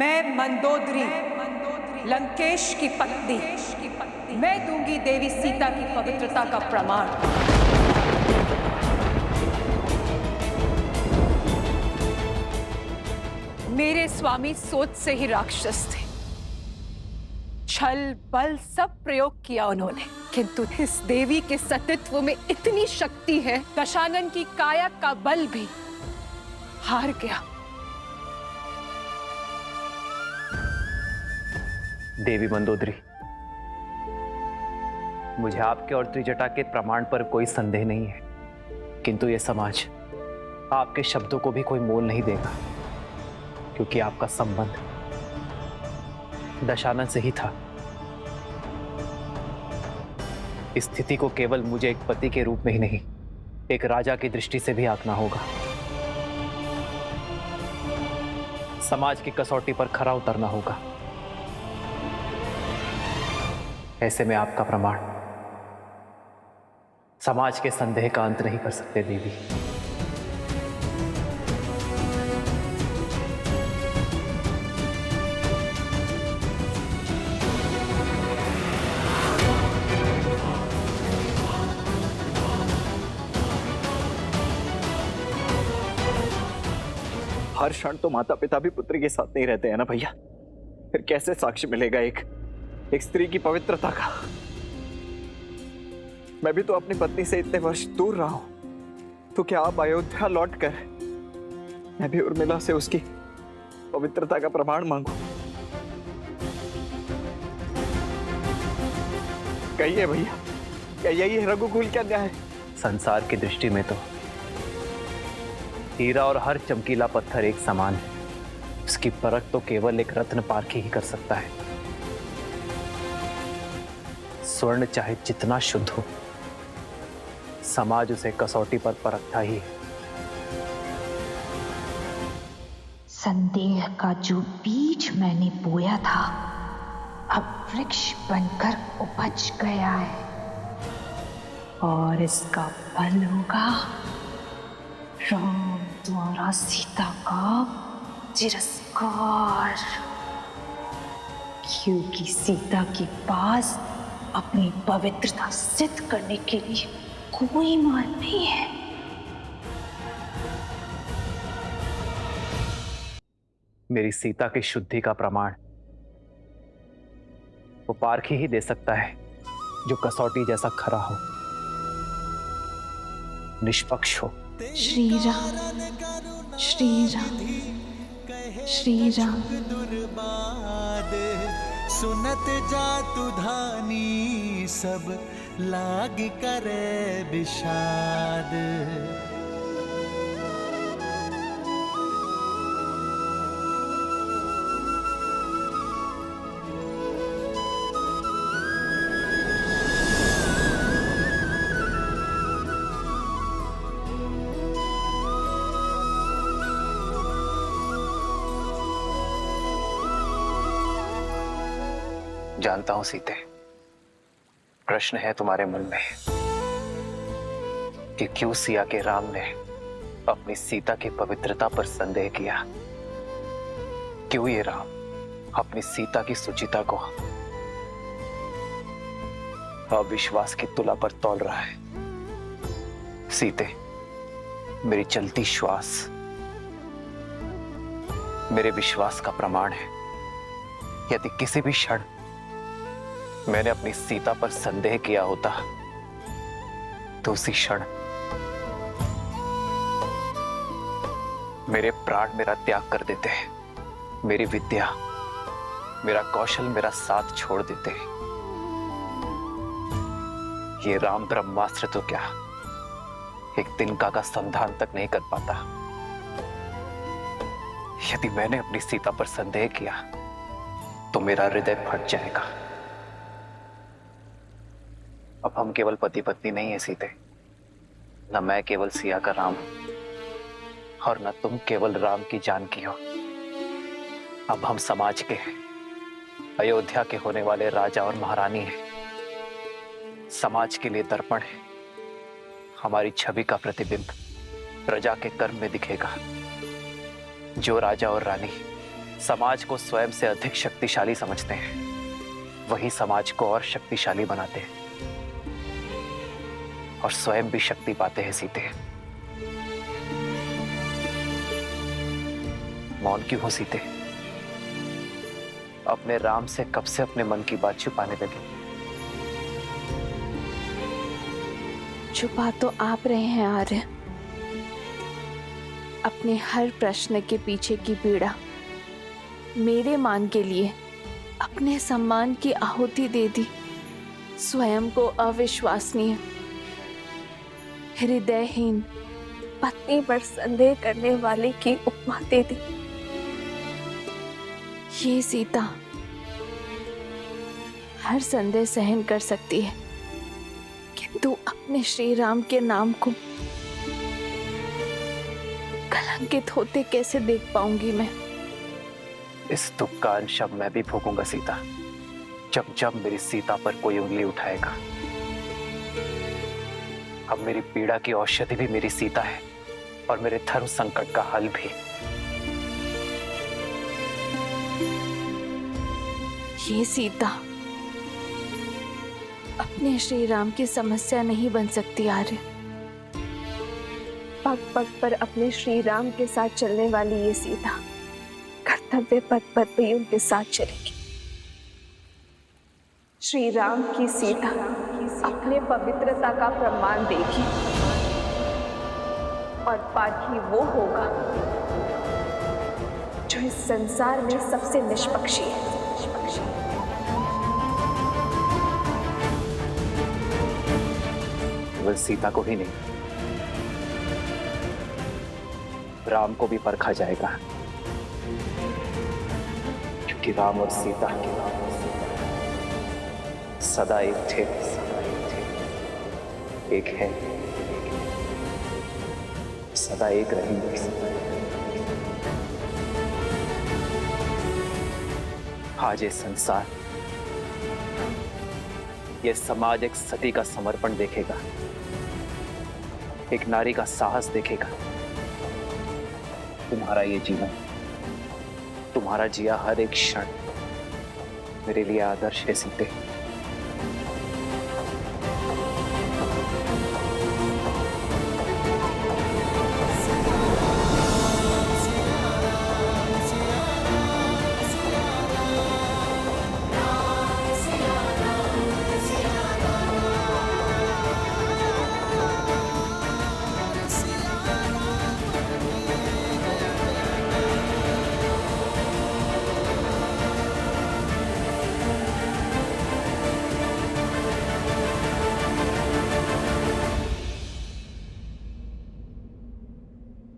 मैं मंदोदरी लंकेश की पत्नी, मैं दूंगी देवी सीता की पवित्रता का प्रमाण। मेरे स्वामी सोच से ही राक्षस थे। छल बल सब प्रयोग किया उन्होंने, किंतु इस देवी के सतीत्व में इतनी शक्ति है, दशानन की काया का बल भी हार गया। देवी मंदोदरी, मुझे आपके और त्रिजटा के प्रमाण पर कोई संदेह नहीं है, किंतु यह समाज आपके शब्दों को भी कोई मोल नहीं देगा, क्योंकि आपका संबंध दशानन से ही था। इस स्थिति को केवल मुझे एक पति के रूप में ही नहीं, एक राजा की दृष्टि से भी आंकना होगा। समाज की कसौटी पर खरा उतरना होगा। ऐसे में आपका प्रमाण समाज के संदेह का अंत नहीं कर सकते देवी। हर क्षण तो माता पिता भी पुत्र के साथ नहीं रहते हैं ना भैया, फिर कैसे साक्ष्य मिलेगा एक स्त्री की पवित्रता का। मैं भी तो अपनी पत्नी से इतने वर्ष दूर रहा हूं, तो क्या आप अयोध्या लौटकर मैं भी उर्मिला से उसकी पवित्रता का प्रमाण मांगू? कहिए भैया, क्या यही है रघुकुल का न्याय? संसार की दृष्टि में तो हीरा और हर चमकीला पत्थर एक समान है। उसकी परख तो केवल एक रत्न पारखी ही कर सकता है। स्वर्ण चाहे जितना शुद्ध हो, समाज उसे कसौटी पर परखता ही है। संदेह का जो बीज मैंने बोया था, अब वृक्ष बनकर उपज गया है, और इसका फल होगा राम द्वारा सीता का तिरस्कार, क्योंकि सीता के पास अपनी पवित्रता सिद्ध करने के लिए कोई मार्ग नहीं है। मेरी सीता की शुद्धि का प्रमाण वो पारखी ही दे सकता है, जो कसौटी जैसा खरा हो, निष्पक्ष हो। श्री राम, श्री राम, श्री राम। सुनत जातु धानी सब लाग करे विषाद। जानता हूं सीते, प्रश्न है तुम्हारे मन में कि क्यों सिया के राम ने अपनी सीता की पवित्रता पर संदेह किया। क्यों ये राम अपनी सीता की सुचिता को अविश्वास की तुला पर तौल रहा है। सीते, मेरी चलती श्वास मेरे विश्वास का प्रमाण है। यदि किसी भी क्षण मैंने अपनी सीता पर संदेह किया होता, तो उसी क्षण मेरे प्राण मेरा त्याग कर देते हैं, मेरी विद्या, मेरा कौशल, मेरा साथ छोड़ देते हैं। ये राम ब्रह्मास्त्र तो क्या एक तिनका का संधान तक नहीं कर पाता। यदि मैंने अपनी सीता पर संदेह किया, तो मेरा हृदय फट जाएगा। अब हम केवल पति पत्नी नहीं है सीते, न मैं केवल सिया का राम और न तुम केवल राम की जानकी हो। अब हम समाज के हैं, अयोध्या के होने वाले राजा और महारानी हैं। समाज के लिए दर्पण है। हमारी छवि का प्रतिबिंब प्रजा के कर्म में दिखेगा। जो राजा और रानी समाज को स्वयं से अधिक शक्तिशाली समझते हैं, वही समाज को और शक्तिशाली बनाते हैं और स्वयं भी शक्ति पाते हैं सीते। मौन क्यों हो सीते? अपने राम से कब से अपने मन की बात छुपाने लगे? छुपा तो आप रहे हैं आर्य। अपने हर प्रश्न के पीछे की पीड़ा मेरे मान के लिए अपने सम्मान की आहुति दे दी। स्वयं को अविश्वसनीय, हृदयहीन पत्नी पर संदेह करने वाले की उपमा दे दी। ये सीता हर संदेह सहन कर सकती है, किंतु अपने श्री राम के नाम को कलंकित होते कैसे देख पाऊंगी मैं? इस दुख का अंश अब मैं भी भोगूंगा सीता, जब जब मेरी सीता पर कोई उंगली उठाएगा। अब मेरी पीड़ा की औषधि भी मेरी सीता है और मेरे धर्म संकट का हल भी। ये सीता अपने श्री राम की समस्या नहीं बन सकती आर्य। पग पग पर अपने श्री राम के साथ चलने वाली ये सीता कर्तव्य पथ पर भी उनके साथ चलेगी। श्री राम की सीता अपने पवित्रता का प्रमाण देगी और पाठी वो होगा जो इस संसार में सबसे निष्पक्षी है। केवल सीता को ही नहीं, राम को भी परखा जाएगा, क्योंकि राम और सीता सदा एक थे, एक है, सदा एक रहेंगे। आज ये संसार, ये समाज एक सती का समर्पण देखेगा, एक नारी का साहस देखेगा। तुम्हारा ये जीवन, तुम्हारा जिया हर एक क्षण मेरे लिए आदर्श है सीते।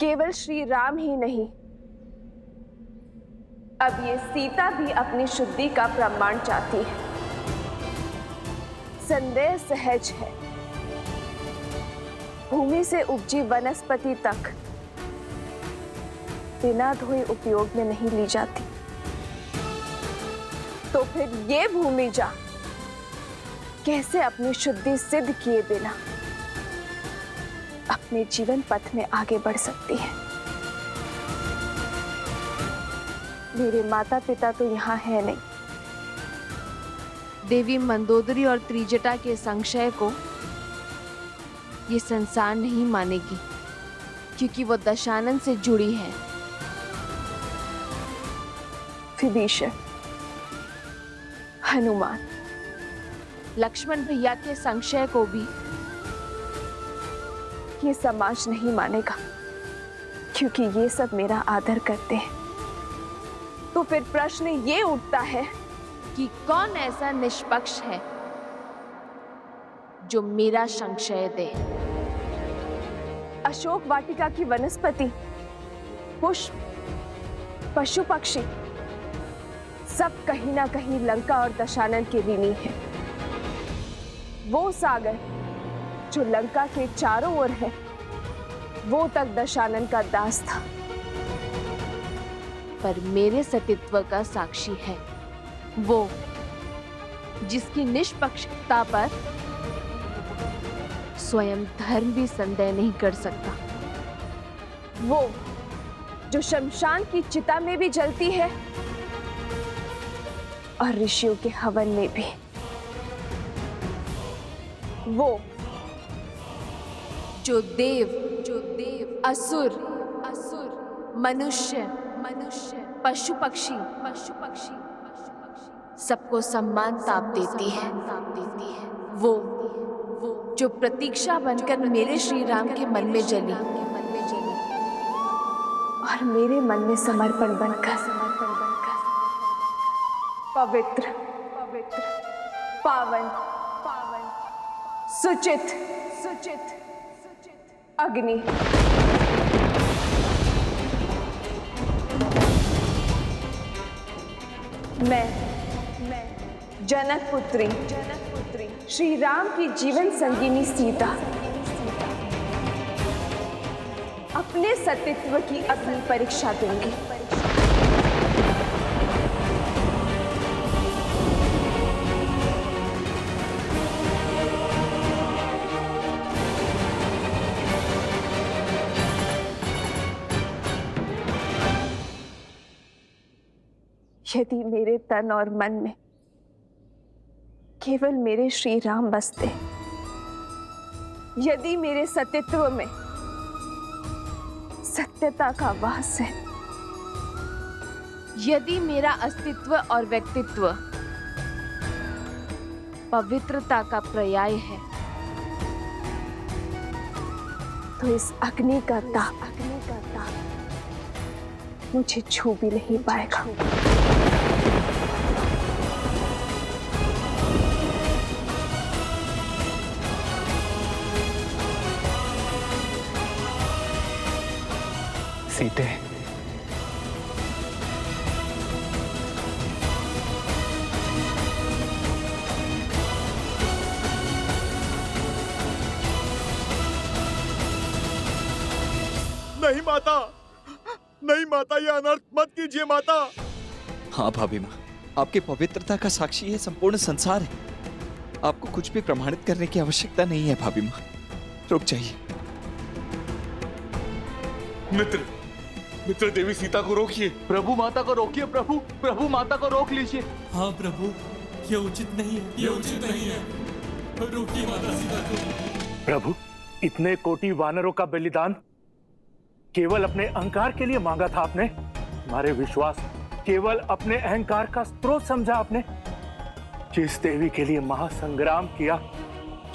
केवल श्री राम ही नहीं, अब ये सीता भी अपनी शुद्धि का प्रमाण चाहती है। संदेह सहज है, भूमि से उपजी वनस्पति तक बिना धोए उपयोग में नहीं ली जाती, तो फिर ये भूमि जा कैसे अपनी शुद्धि सिद्ध किए बिना अपने जीवन पथ में आगे बढ़ सकती है? मेरे माता पिता तो यहाँ है नहीं। देवी मंदोदरी और त्रिजटा के संशय को ये संसार नहीं मानेगी, क्योंकि वो दशानन से जुड़ी है। विभीषण, हनुमान, लक्ष्मण भैया के संशय को भी ये समाज नहीं मानेगा, क्योंकि ये सब मेरा आदर करते हैं। तो फिर प्रश्न ये उठता है कि कौन ऐसा निष्पक्ष है जो मेरा संशय दे? अशोक वाटिका की वनस्पति, पुष्प, पशु पक्षी सब कहीं ना कहीं लंका और दशानन के ऋणी है। वो सागर जो लंका के चारों ओर है, वो तक दशानन का दास था, पर मेरे सतीत्व का साक्षी है वो जिसकी निष्पक्षता पर स्वयं धर्म भी संदेह नहीं कर सकता, वो जो शमशान की चिता में भी जलती है और ऋषियों के हवन में भी। वो जो देव असुर मनुष्य पशु पक्षी सबको सम्मान ताप देती है। वो जो प्रतीक्षा बनकर मेरे श्री राम के मन में जली और मेरे मन में समर्पण बनकर पवित्र पावन सुचित अग्नि मैं जनक पुत्री श्री राम की जीवन संगिनी सीता अपने सतीत्व की अपनी परीक्षा दूंगी। यदि मेरे तन और मन में केवल मेरे श्री राम बसते, यदि मेरे सतीत्व में सत्यता का वास है, यदि मेरा अस्तित्व और व्यक्तित्व पवित्रता का पर्याय है, तो इस अग्नि का ताप मुझे छू भी नहीं पाएगा। सीते, नहीं माता, नहीं माता, ये अनर्थ मत कीजिए माता। हाँ भाभी माँ, आपकी पवित्रता का साक्षी है संपूर्ण संसार है। आपको कुछ भी प्रमाणित करने की आवश्यकता नहीं है भाभी माँ। रुक जाइए। मित्र देवी सीता को रोकिए। प्रभु माता को रोकिए। प्रभु माता को रोक लीजिए। हाँ प्रभु, ये उचित नहीं है, रोकिए माता सीता को। प्रभु, इतने कोटि वानरों का बलिदान केवल अपने अहंकार के लिए मांगा था आपने? हमारे विश्वास केवल अपने अहंकार का स्रोत समझा आपने? जिस देवी के लिए महासंग्राम किया,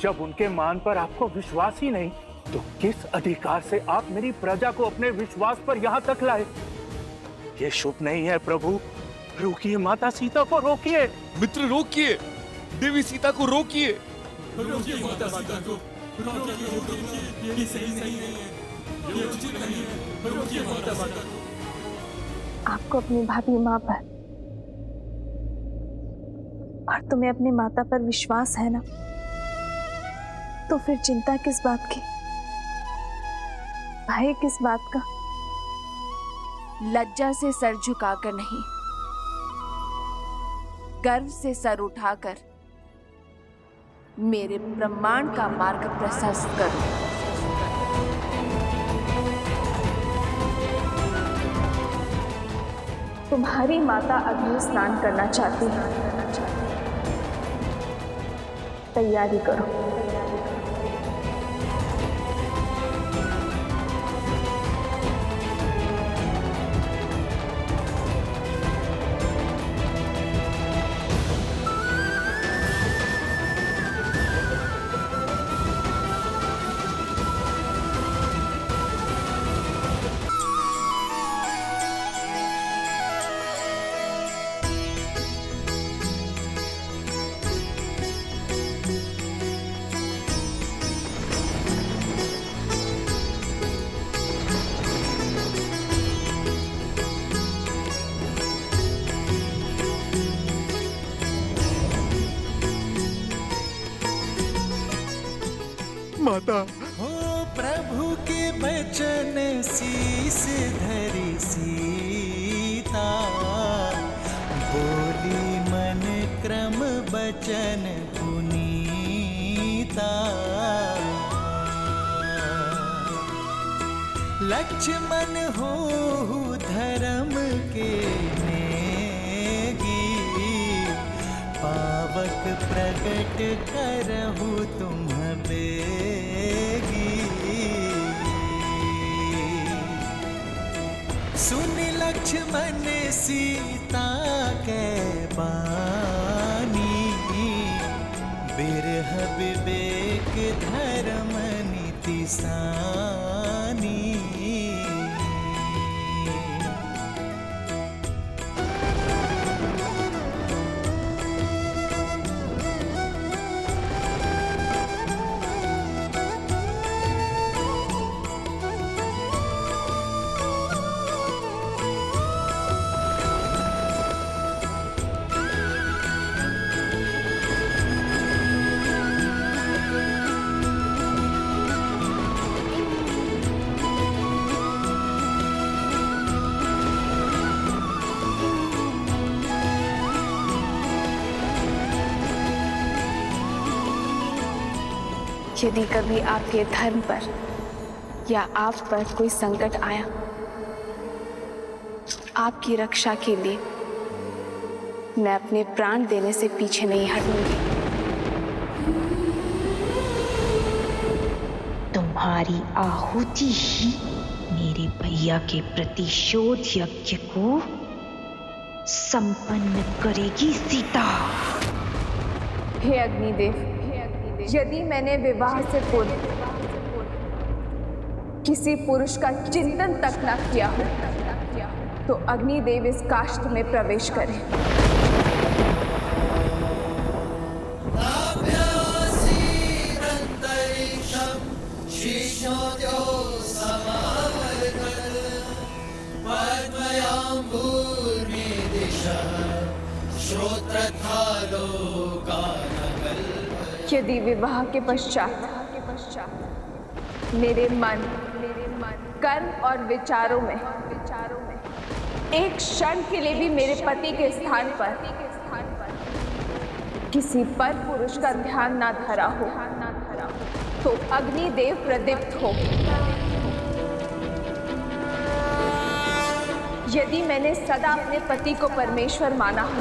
जब उनके मान पर आपको विश्वास ही नहीं, तो किस अधिकार से आप मेरी प्रजा को अपने विश्वास पर यहां तक लाए? ये शुभ नहीं है प्रभु। रोकिए माता सीता को, रोकिए। मित्र रोकिए, देवी सीता को रोकिए। रोकिए माता सीता को, रोकिए, ये सही नहीं है, ये उचित नहीं है, रोकिए माता सीता को। आपको अपनी भाभी माँ पर और तुम्हें अपनी माता पर विश्वास है ना, तो फिर चिंता किस बात की, भय किस बात का? लज्जा से सर झुकाकर नहीं, गर्व से सर उठाकर मेरे ब्रह्मांड का मार्ग प्रशस्त करो। तुम्हारी माता अग्नि स्नान करना चाहती है, तैयारी करो। माता, हो प्रभु के बचन शीस धरी सीता, बोली मन क्रम बचन पुनीता। लक्ष्मण हो धर्म के नेगी, पावक प्रगट करहु तुम बेगी। सुन लक्ष्मण सीता के बानी, बिरह विवेक धर्म नीति सानी। यदि कभी आपके धर्म पर या आप पर कोई संकट आया, आपकी रक्षा के लिए मैं अपने प्राण देने से पीछे नहीं हटूंगी। तुम्हारी आहुति ही मेरे भैया के प्रतिशोध यज्ञ को संपन्न करेगी सीता। हे अग्निदेव, यदि मैंने विवाह से पूर्व किसी पुरुष का चिंतन तक न किया हो, तो अग्निदेव इस काष्ठ में प्रवेश करें। यदि विवाह के पश्चात मेरे मन, कर्म और विचारों में एक क्षण के लिए भी मेरे पति के स्थान पर किसी पर पुरुष का ध्यान ना धरा हो, तो अग्निदेव प्रदीप्त हो। यदि मैंने सदा अपने पति को परमेश्वर माना हो,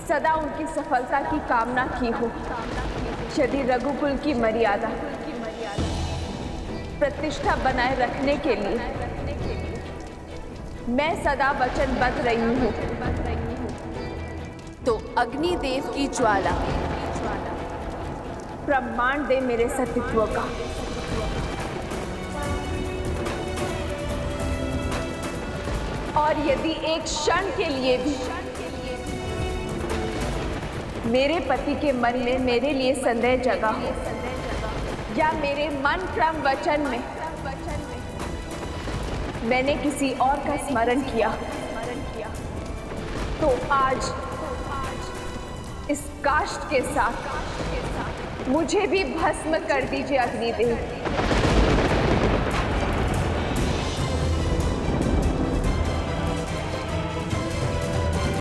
सदा उनकी सफलता की कामना की हो, यदि रघुकुल की मर्यादा प्रतिष्ठा बनाए रखने के लिए मैं सदा वचनबद्ध रही हूँ, तो अग्निदेव की ज्वाला प्रमाण दे मेरे सतीत्व का। और यदि एक क्षण के लिए भी मेरे पति के मन में मेरे लिए संदेह जगा हो, या मेरे मन क्रम वचन में मैंने किसी और का स्मरण किया, तो आज इस काष्ठ के साथ मुझे भी भस्म कर दीजिए अग्निदेव।